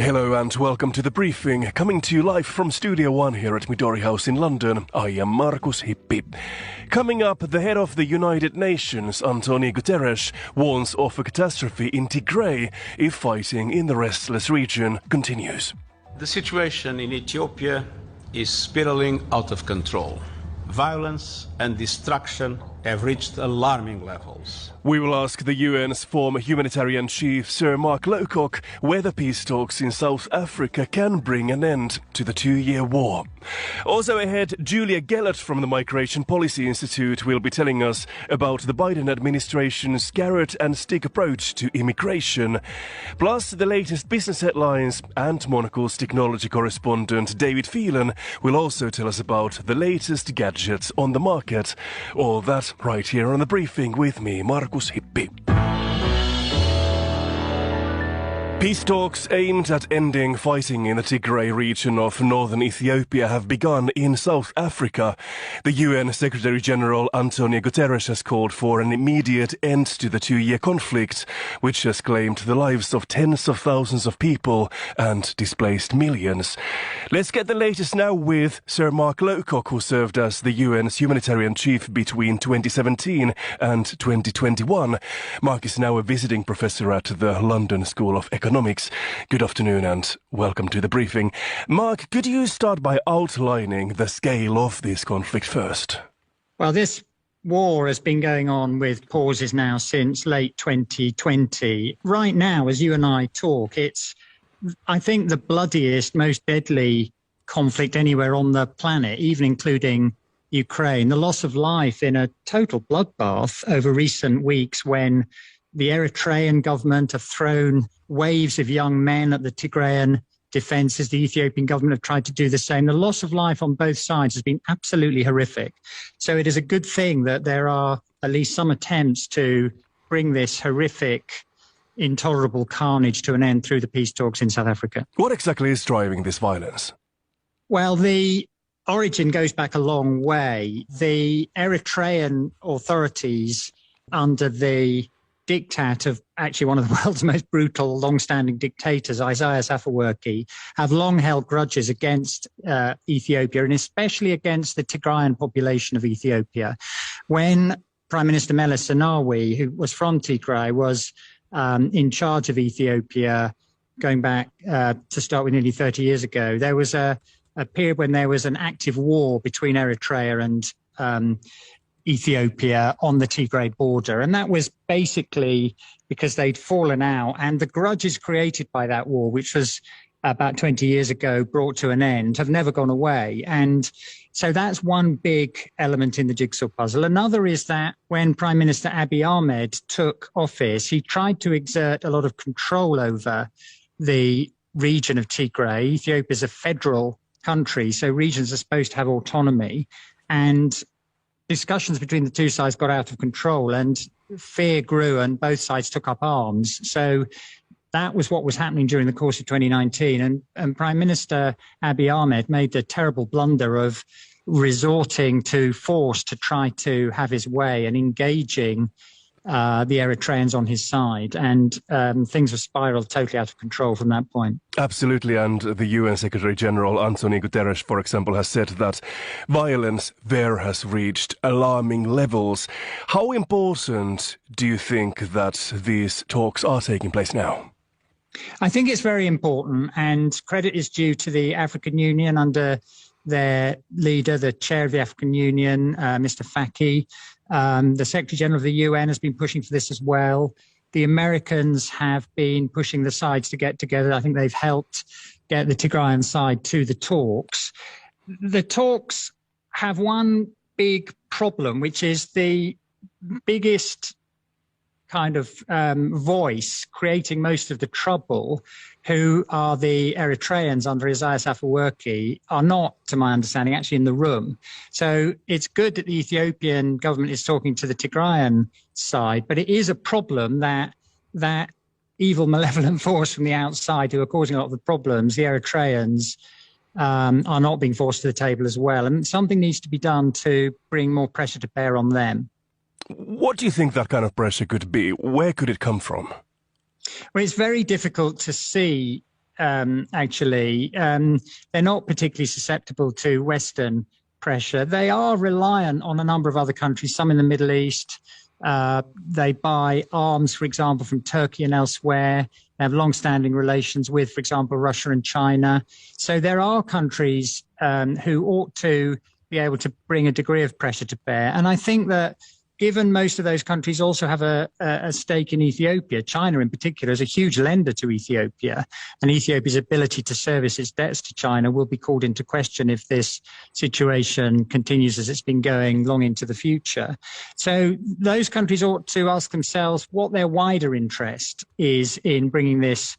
Hello and welcome to the briefing, coming to you live from Studio One here at Midori House in London. I am Markus Hippi. Coming up, the head of the United Nations, Antonio Guterres, warns of a catastrophe in Tigray if fighting in the restless region continues. The situation in Ethiopia is spiraling out of control. Violence and destruction have reached alarming levels. We will ask the UN's former humanitarian chief, Sir Mark Lowcock, whether peace talks in South Africa can bring an end to the two-year war. Also ahead, Julia Gellert from the Migration Policy Institute will be telling us about the Biden administration's carrot and stick approach to immigration, plus the latest business headlines, and Monocle's technology correspondent David Phelan will also tell us about the latest gadgets on the market. All that right here on the briefing with me, Markus Hippi. Peace talks aimed at ending fighting in the Tigray region of northern Ethiopia have begun in South Africa. The UN Secretary-General Antonio Guterres has called for an immediate end to the two-year conflict, which has claimed the lives of tens of thousands of people and displaced millions. Let's get the latest now with Sir Mark Lowcock, who served as the UN's humanitarian chief between 2017 and 2021. Mark is now a visiting professor at the London School of Economics. Good afternoon and welcome to the briefing. Mark, could you start by outlining the scale of this conflict first? Well, this war has been going on with pauses now since late 2020. Right now, as you and I talk, it's, I think, the bloodiest, most deadly conflict anywhere on the planet, even including Ukraine. The loss of life in a total bloodbath over recent weeks when the Eritrean government have thrown waves of young men at the Tigrayan defenses. The Ethiopian government have tried to do the same. The loss of life on both sides has been absolutely horrific. So it is a good thing that there are at least some attempts to bring this horrific, intolerable carnage to an end through the peace talks in South Africa. What exactly is driving this violence? Well, the origin goes back a long way. The Eritrean authorities, under the diktat of actually one of the world's most brutal, long-standing dictators, Isaias Afwerki, have long held grudges against Ethiopia, and especially against the Tigrayan population of Ethiopia. When Prime Minister Meles Zenawi, who was from Tigray, was in charge of Ethiopia, going back to start with nearly 30 years ago, there was a period when there was an active war between Eritrea and Ethiopia on the Tigray border. And that was basically because they'd fallen out, and the grudges created by that war, which was about 20 years ago, brought to an end, have never gone away. And so that's one big element in the jigsaw puzzle. Another is that when Prime Minister Abiy Ahmed took office, he tried to exert a lot of control over the region of Tigray. Ethiopia is a federal country, so regions are supposed to have autonomy. And discussions between the two sides got out of control and fear grew and both sides took up arms. So that was what was happening during the course of 2019. And Prime Minister Abiy Ahmed made the terrible blunder of resorting to force to try to have his way and engaging the Eritreans on his side. And things have spiraled totally out of control from that point. Absolutely. And the UN Secretary-General Antonio Guterres, for example, has said that violence there has reached alarming levels. How important do you think that these talks are taking place now? I think it's very important, and credit is due to the African Union under their leader, the chair of the African Union, Mr. Faki. The Secretary General of the UN has been pushing for this as well. The Americans have been pushing the sides to get together. I think they've helped get the Tigrayan side to the talks. The talks have one big problem, which is the biggest kind of voice creating most of the trouble, who are the Eritreans under Isaias Afwerki, are not, to my understanding, actually in the room. So it's good that the Ethiopian government is talking to the Tigrayan side, but it is a problem that that evil, malevolent force from the outside who are causing a lot of the problems, the Eritreans, are not being forced to the table as well. And something needs to be done to bring more pressure to bear on them. What do you think that kind of pressure could be? Where could it come from? Well, it's very difficult to see actually. They're not particularly susceptible to Western pressure. They are reliant on a number of other countries, some in the Middle East. They buy arms, for example, from Turkey and elsewhere. They have long-standing relations with, for example, Russia and China. So there are countries who ought to be able to bring a degree of pressure to bear. And I think that given most of those countries also have a stake in Ethiopia, China in particular is a huge lender to Ethiopia, and Ethiopia's ability to service its debts to China will be called into question if this situation continues as it's been going long into the future. So those countries ought to ask themselves what their wider interest is in bringing this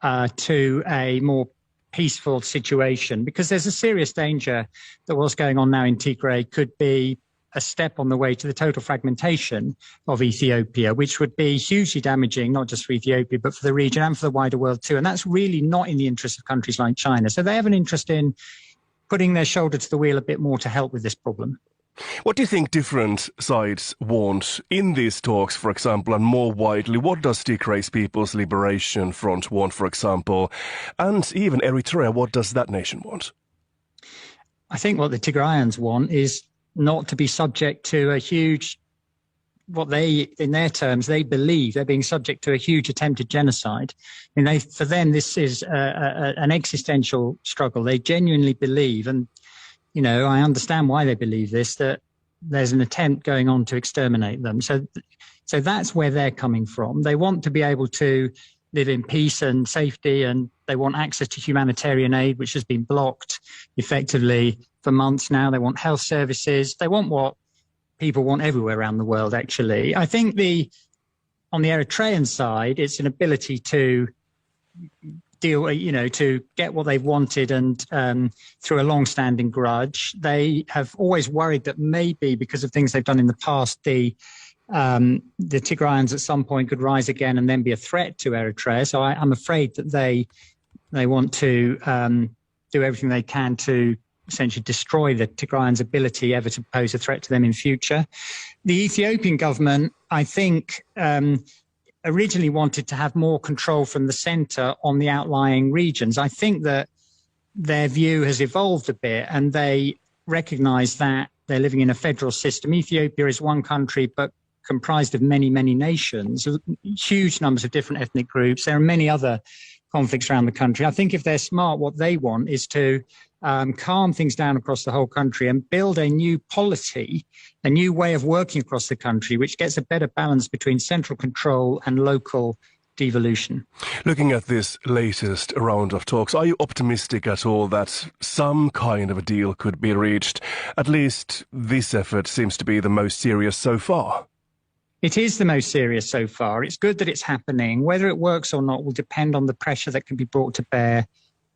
to a more peaceful situation, because there's a serious danger that what's going on now in Tigray could be a step on the way to the total fragmentation of Ethiopia, which would be hugely damaging, not just for Ethiopia, but for the region and for the wider world too. And that's really not in the interest of countries like China. So they have an interest in putting their shoulder to the wheel a bit more to help with this problem. What do you think different sides want in these talks, for example, and more widely? What does Tigray's People's Liberation Front want, for example? And even Eritrea, what does that nation want? I think what the Tigrayans want is not to be subject to a huge, what they, in their terms, they believe they're being subject to a huge attempted genocide. I mean, for them, this is an existential struggle. They genuinely believe, and, you know, I understand why they believe this, that there's an attempt going on to exterminate them. So that's where they're coming from. They want to be able to live in peace and safety, and they want access to humanitarian aid, which has been blocked effectively for months now. They want health services. They want what people want everywhere around the world, actually. I think on the Eritrean side, it's an ability to deal, you know, to get what they've wanted, and through a long-standing grudge. They have always worried that maybe because of things they've done in the past, the Tigrayans at some point could rise again and then be a threat to Eritrea. So I'm afraid that they want to do everything they can to essentially destroy the Tigrayans' ability ever to pose a threat to them in future. The Ethiopian government, I think, originally wanted to have more control from the centre on the outlying regions. I think that their view has evolved a bit, and they recognise that they're living in a federal system. Ethiopia is one country, but comprised of many, many nations, huge numbers of different ethnic groups. There are many other conflicts around the country. I think if they're smart, what they want is to calm things down across the whole country and build a new polity, a new way of working across the country, which gets a better balance between central control and local devolution. Looking at this latest round of talks, are you optimistic at all that some kind of a deal could be reached? At least this effort seems to be the most serious so far. It is the most serious so far. It's good that it's happening. Whether it works or not will depend on the pressure that can be brought to bear,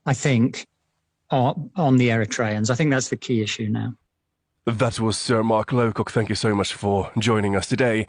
I think, on the Eritreans. I think that's the key issue now. That was Sir Mark Lowcock. Thank you so much for joining us today.